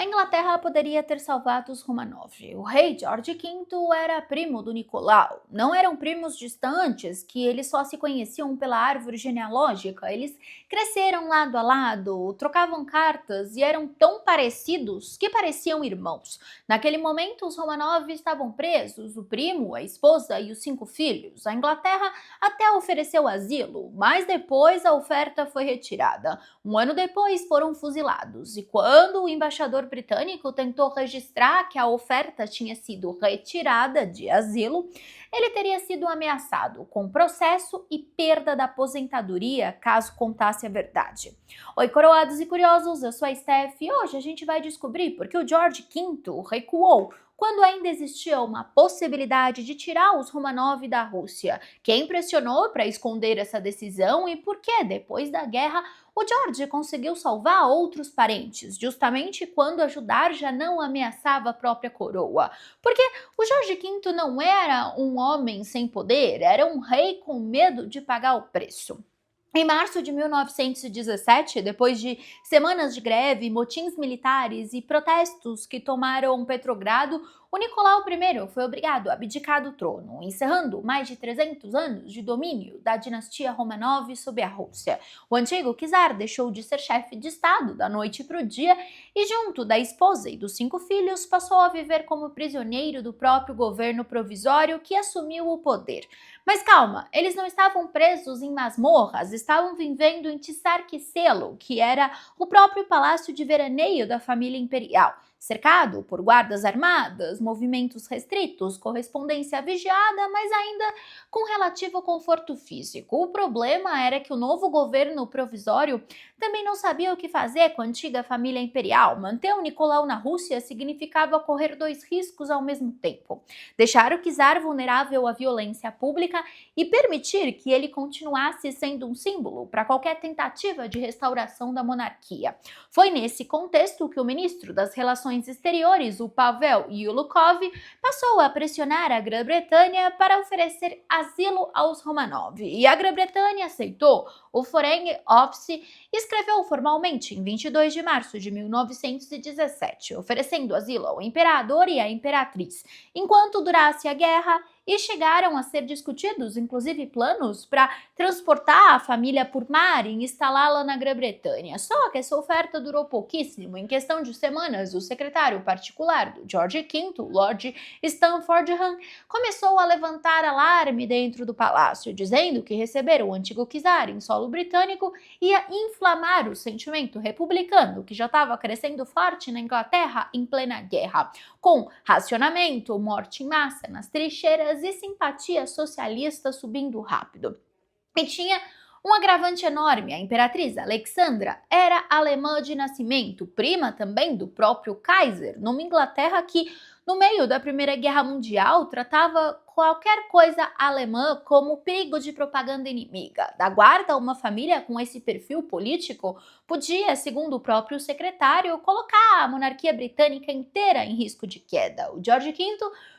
Inglaterra poderia ter salvado os Romanov. O rei George V era primo do Nicolau. Não eram primos distantes, que eles só se conheciam pela árvore genealógica. Eles cresceram lado a lado, trocavam cartas e eram tão parecidos que pareciam irmãos. Naquele momento, os Romanov estavam presos, o primo, a esposa e os 5 filhos. A Inglaterra até ofereceu asilo, mas depois a oferta foi retirada. Um ano depois foram fuzilados, e quando o embaixador britânico tentou registrar que a oferta tinha sido retirada de asilo, ele teria sido ameaçado com processo e perda da aposentadoria caso contasse a verdade. Oi, coroados e curiosos, eu sou a Steph e hoje a gente vai descobrir por que o George V recuou quando ainda existia uma possibilidade de tirar os Romanov da Rússia. Quem pressionou para esconder essa decisão e por que, depois da guerra, o George conseguiu salvar outros parentes, justamente quando ajudar já não ameaçava a própria coroa. Porque o George V não era um homem sem poder, era um rei com medo de pagar o preço. Em março de 1917, depois de semanas de greve, motins militares e protestos que tomaram Petrogrado, o Nicolau I foi obrigado a abdicar do trono, encerrando mais de 300 anos de domínio da dinastia Romanov sobre a Rússia. O antigo czar deixou de ser chefe de Estado da noite para o dia e, junto da esposa e dos 5 filhos, passou a viver como prisioneiro do próprio governo provisório que assumiu o poder. Mas calma, eles não estavam presos em masmorras, estavam vivendo em Tsarkiselo, que era o próprio palácio de veraneio da família imperial. Cercado por guardas armadas, movimentos restritos, correspondência vigiada, mas ainda com relativo conforto físico. O problema era que o novo governo provisório também não sabia o que fazer com a antiga família imperial. Manter o Nicolau na Rússia significava correr 2 riscos ao mesmo tempo: deixar o czar vulnerável à violência pública e permitir que ele continuasse sendo um símbolo para qualquer tentativa de restauração da monarquia. Foi nesse contexto que o ministro das Relações Exteriores, o Pavel Yulukov, passou a pressionar a Grã-Bretanha para oferecer asilo aos Romanov. E a Grã-Bretanha aceitou. O Foreign Office escreveu formalmente em 22 de março de 1917, oferecendo asilo ao imperador e à imperatriz, enquanto durasse a guerra, e chegaram a ser discutidos, inclusive, planos para transportar a família por mar e instalá-la na Grã-Bretanha. Só que essa oferta durou pouquíssimo. Em questão de semanas, o secretário particular do George V, Lord Stamfordham, começou a levantar alarme dentro do palácio, dizendo que receber o antigo czar em solo britânico ia inflamar o sentimento republicano, que já estava crescendo forte na Inglaterra em plena guerra, com racionamento, morte em massa nas trincheiras e simpatia socialista subindo rápido. E tinha um agravante enorme: a imperatriz Alexandra era alemã de nascimento, prima também do próprio Kaiser, numa Inglaterra que, no meio da Primeira Guerra Mundial, tratava qualquer coisa alemã como perigo de propaganda inimiga. Da guarda, uma família com esse perfil político podia, segundo o próprio secretário, colocar a monarquia britânica inteira em risco de queda. O George V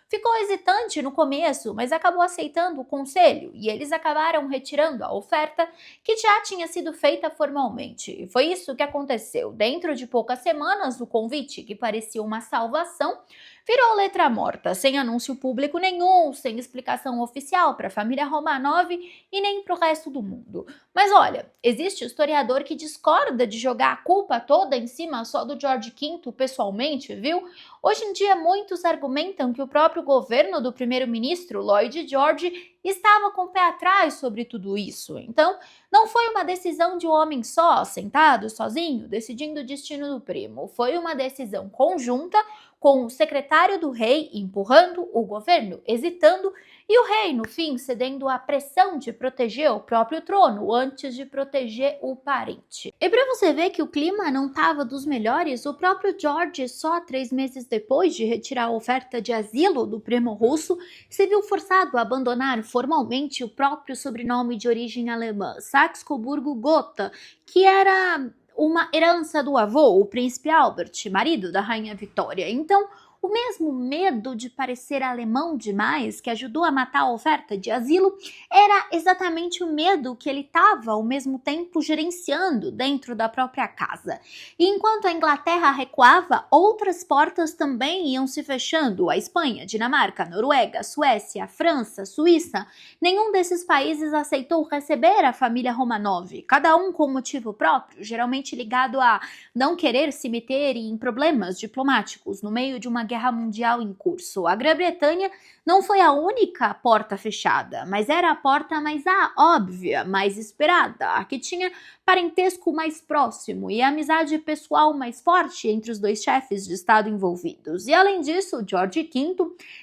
ficou hesitante no começo, mas acabou aceitando o conselho e eles acabaram retirando a oferta que já tinha sido feita formalmente. E foi isso que aconteceu. Dentro de poucas semanas, o convite, que parecia uma salvação, virou letra morta, sem anúncio público nenhum, sem explicação oficial para a família Romanov e nem para o resto do mundo. Mas olha, existe historiador que discorda de jogar a culpa toda em cima só do George V pessoalmente, viu? Hoje em dia, muitos argumentam que o próprio governo do primeiro-ministro Lloyd George estava com o pé atrás sobre tudo isso. Então, não foi uma decisão de um homem só, sentado sozinho, decidindo o destino do primo. Foi uma decisão conjunta, com o secretário do rei empurrando, o governo hesitando e o rei, no fim, cedendo à pressão de proteger o próprio trono antes de proteger o parente. E para você ver que o clima não estava dos melhores, o próprio George, só 3 meses depois de retirar a oferta de asilo do primo russo, se viu forçado a abandonar formalmente o próprio sobrenome de origem alemã, Saxe-Coburgo-Gotha, que era uma herança do avô, o príncipe Albert, marido da rainha Vitória. Então, O mesmo medo de parecer alemão demais que ajudou a matar a oferta de asilo era exatamente o medo que ele estava ao mesmo tempo gerenciando dentro da própria casa. E enquanto a Inglaterra recuava, outras portas também iam se fechando. A Espanha, Dinamarca, Noruega, Suécia, França, Suíça. Nenhum desses países aceitou receber a família Romanov, cada um com motivo próprio, geralmente ligado a não querer se meter em problemas diplomáticos no meio de uma guerra mundial em curso. A Grã-Bretanha não foi a única porta fechada, mas era a porta mais óbvia, mais esperada, a que tinha parentesco mais próximo e a amizade pessoal mais forte entre os dois chefes de Estado envolvidos. E além disso, George V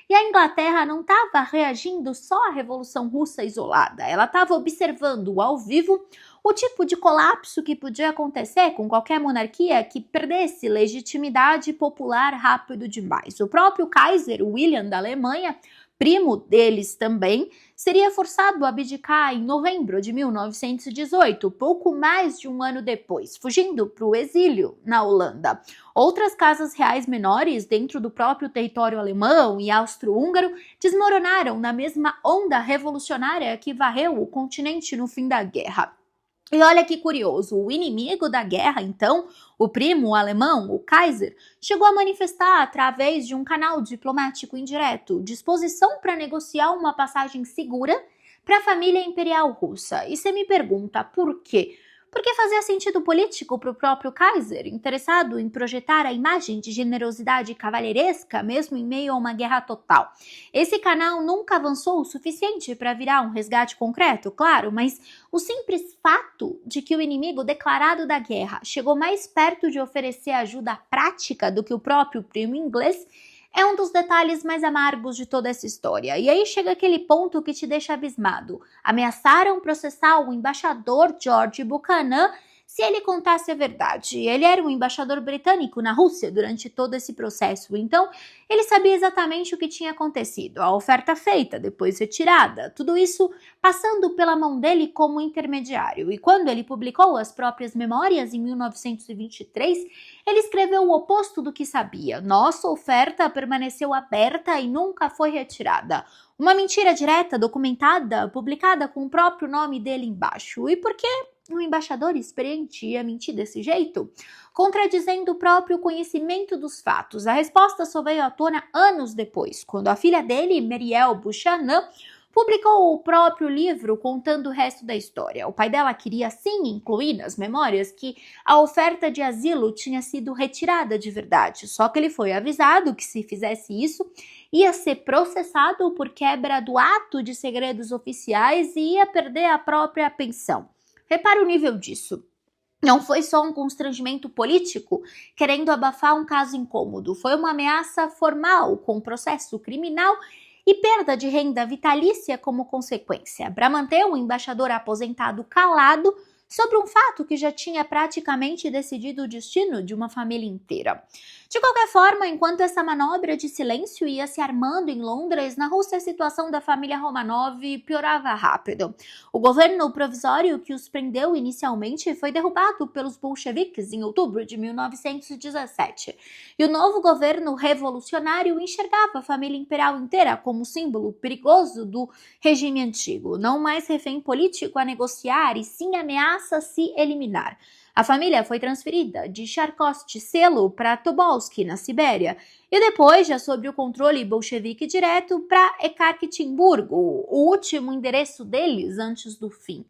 e a Inglaterra não estava reagindo só à Revolução Russa isolada, ela estava observando ao vivo o tipo de colapso que podia acontecer com qualquer monarquia que perdesse legitimidade popular rápido demais. O próprio Kaiser William da Alemanha, primo deles também, seria forçado a abdicar em novembro de 1918, pouco mais de um ano depois, fugindo para o exílio na Holanda. Outras casas reais menores dentro do próprio território alemão e austro-húngaro desmoronaram na mesma onda revolucionária que varreu o continente no fim da guerra. E olha que curioso, o inimigo da guerra, então, o primo alemão, o Kaiser, chegou a manifestar através de um canal diplomático indireto disposição para negociar uma passagem segura para a família imperial russa. E você me pergunta por quê? Porque fazia sentido político para o próprio Kaiser, interessado em projetar a imagem de generosidade cavalheiresca, mesmo em meio a uma guerra total. Esse canal nunca avançou o suficiente para virar um resgate concreto, claro, mas o simples fato de que o inimigo declarado da guerra chegou mais perto de oferecer ajuda prática do que o próprio primo inglês é um dos detalhes mais amargos de toda essa história. E aí chega aquele ponto que te deixa abismado. Ameaçaram processar o embaixador George Buchanan se ele contasse a verdade. Ele era um embaixador britânico na Rússia durante todo esse processo, então ele sabia exatamente o que tinha acontecido, a oferta feita, depois retirada, tudo isso passando pela mão dele como intermediário. E quando ele publicou as próprias memórias em 1923, ele escreveu o oposto do que sabia. Nossa oferta permaneceu aberta e nunca foi retirada. Uma mentira direta, documentada, publicada com o próprio nome dele embaixo. E por que um embaixador experiente ia mentir desse jeito? Contradizendo o próprio conhecimento dos fatos. A resposta só veio à tona anos depois, quando a filha dele, Marielle Buchanan, publicou o próprio livro contando o resto da história. O pai dela queria sim incluir nas memórias que a oferta de asilo tinha sido retirada de verdade, só que ele foi avisado que se fizesse isso, ia ser processado por quebra do ato de segredos oficiais e ia perder a própria pensão. Repara o nível disso. Não foi só um constrangimento político querendo abafar um caso incômodo, foi uma ameaça formal com processo criminal e perda de renda vitalícia como consequência, para manter o embaixador aposentado calado sobre um fato que já tinha praticamente decidido o destino de uma família inteira. De qualquer forma, enquanto essa manobra de silêncio ia se armando em Londres, na Rússia a situação da família Romanov piorava rápido. O governo provisório que os prendeu inicialmente foi derrubado pelos bolcheviques em outubro de 1917. E o novo governo revolucionário enxergava a família imperial inteira como símbolo perigoso do regime antigo, não mais refém político a negociar e sim ameaça a se eliminar. A família foi transferida de Charkov-Selo para Tobolsk, na Sibéria, e depois, já sob o controle bolchevique direto, para Ekaterimburgo, o último endereço deles antes do fim.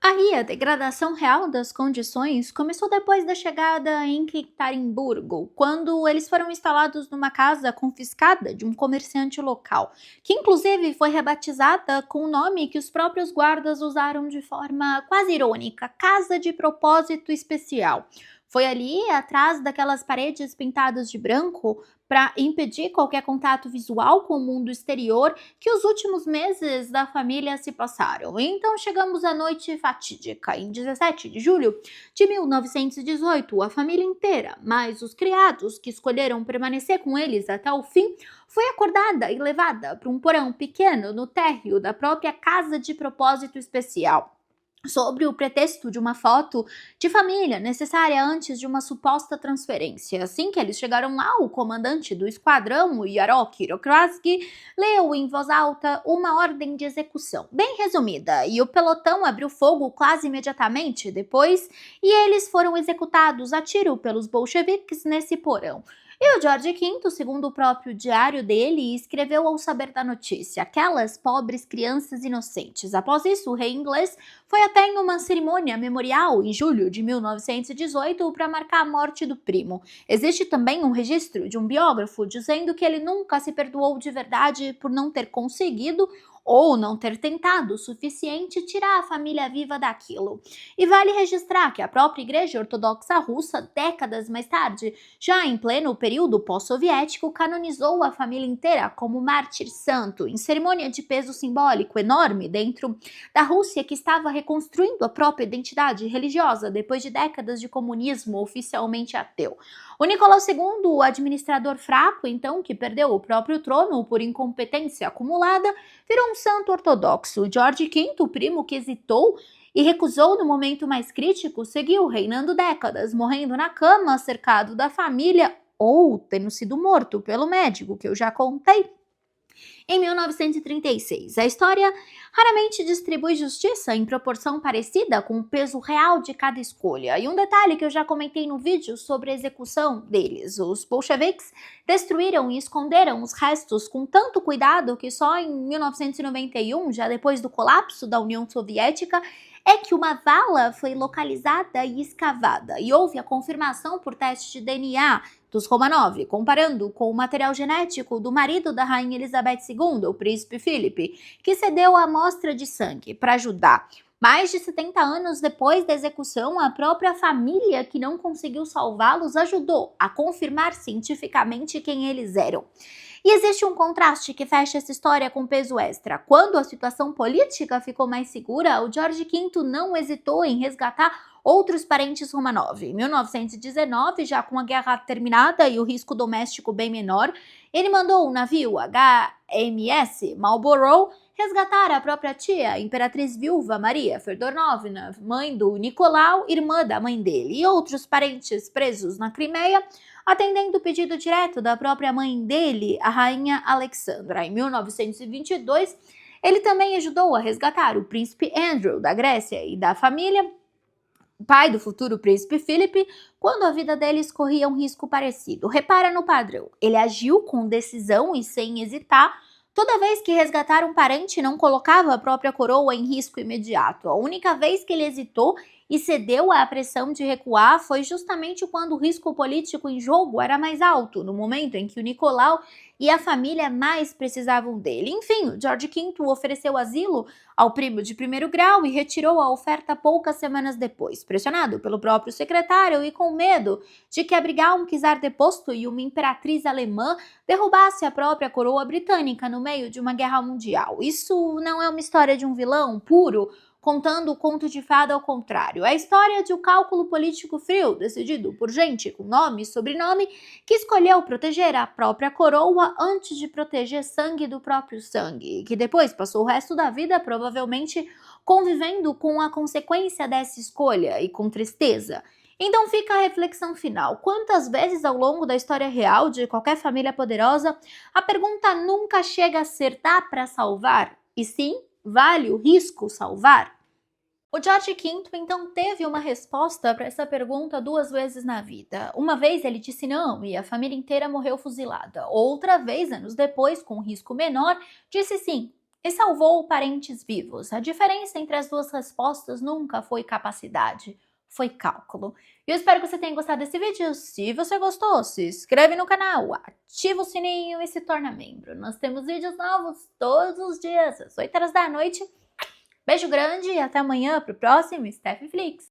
Aí, a degradação real das condições começou depois da chegada em Ekaterimburgo, quando eles foram instalados numa casa confiscada de um comerciante local, que inclusive foi rebatizada com o nome que os próprios guardas usaram de forma quase irônica, Casa de Propósito Especial. Foi ali, atrás daquelas paredes pintadas de branco, para impedir qualquer contato visual com o mundo exterior, que os últimos meses da família se passaram. Então chegamos à noite fatídica. Em 17 de julho de 1918, a família inteira, mais os criados que escolheram permanecer com eles até o fim, foi acordada e levada para um porão pequeno no térreo da própria Casa de Propósito Especial. sobre o pretexto de uma foto de família necessária antes de uma suposta transferência. Assim que eles chegaram lá, o comandante do esquadrão, o Yarok Hirokrasgi, leu em voz alta uma ordem de execução, bem resumida, e o pelotão abriu fogo quase imediatamente depois, e eles foram executados a tiro pelos bolcheviques nesse porão. E o George V, segundo o próprio diário dele, escreveu ao saber da notícia: aquelas pobres crianças inocentes. Após isso, o rei inglês foi até em uma cerimônia memorial em julho de 1918 para marcar a morte do primo. Existe também um registro de um biógrafo dizendo que ele nunca se perdoou de verdade por não ter conseguido ou não ter tentado o suficiente tirar a família viva daquilo. E vale registrar que a própria Igreja Ortodoxa Russa, décadas mais tarde, já em pleno período pós-soviético, canonizou a família inteira como mártir santo, em cerimônia de peso simbólico enorme dentro da Rússia, que estava reconstruindo a própria identidade religiosa depois de décadas de comunismo oficialmente ateu. O Nicolau II, o administrador fraco, então, que perdeu o próprio trono por incompetência acumulada, virou um santo ortodoxo. George V, o primo que hesitou e recusou no momento mais crítico, seguiu reinando décadas, morrendo na cama, cercado da família ou tendo sido morto pelo médico, que eu já contei. Em 1936, a história raramente distribui justiça em proporção parecida com o peso real de cada escolha. E um detalhe que eu já comentei no vídeo sobre a execução deles: os bolcheviques destruíram e esconderam os restos com tanto cuidado que só em 1991, já depois do colapso da União Soviética, é que uma vala foi localizada e escavada, e houve a confirmação por teste de DNA dos Romanov, comparando com o material genético do marido da rainha Elizabeth II, o príncipe Philip, que cedeu a amostra de sangue para ajudar. Mais de 70 anos depois da execução, a própria família que não conseguiu salvá-los ajudou a confirmar cientificamente quem eles eram. E existe um contraste que fecha essa história com peso extra. Quando a situação política ficou mais segura, o George V não hesitou em resgatar outros parentes Romanov. Em 1919, já com a guerra terminada e o risco doméstico bem menor, ele mandou o navio HMS Marlborough resgatar a própria tia, a imperatriz viúva Maria Feodorovna, mãe do Nicolau, irmã da mãe dele, e outros parentes presos na Crimeia, atendendo o pedido direto da própria mãe dele, a rainha Alexandra. Em 1922, ele também ajudou a resgatar o príncipe Andrew da Grécia e da família, pai do futuro príncipe Philip, quando a vida deles corria um risco parecido. Repara no padrão: ele agiu com decisão e sem hesitar. Toda vez que resgatar um parente, não colocava a própria coroa em risco imediato. A única vez que ele hesitou e cedeu à pressão de recuar foi justamente quando o risco político em jogo era mais alto, no momento em que o Nicolau e a família mais precisavam dele. Enfim, o George V ofereceu asilo ao primo de primeiro grau e retirou a oferta poucas semanas depois, pressionado pelo próprio secretário e com medo de que abrigar um czar deposto e uma imperatriz alemã derrubasse a própria coroa britânica no meio de uma guerra mundial. Isso não é uma história de um vilão puro contando o conto de fada ao contrário. É a história de um cálculo político frio, decidido por gente com nome e sobrenome, que escolheu proteger a própria coroa antes de proteger sangue do próprio sangue, e que depois passou o resto da vida provavelmente convivendo com a consequência dessa escolha e com tristeza. Então fica a reflexão final: quantas vezes ao longo da história real de qualquer família poderosa, a pergunta nunca chega a ser dá para salvar? E sim, vale o risco salvar? O George V então teve uma resposta para essa pergunta 2 vezes na vida. Uma vez ele disse não e a família inteira morreu fuzilada. Outra vez, anos depois, com risco menor, disse sim e salvou parentes vivos. A diferença entre as duas respostas nunca foi capacidade, foi cálculo. Eu espero que você tenha gostado desse vídeo. Se você gostou, se inscreve no canal, ativa o sininho e se torna membro. Nós temos vídeos novos todos os dias, às 8 horas da noite. Beijo grande e até amanhã para o próximo Steph Flix.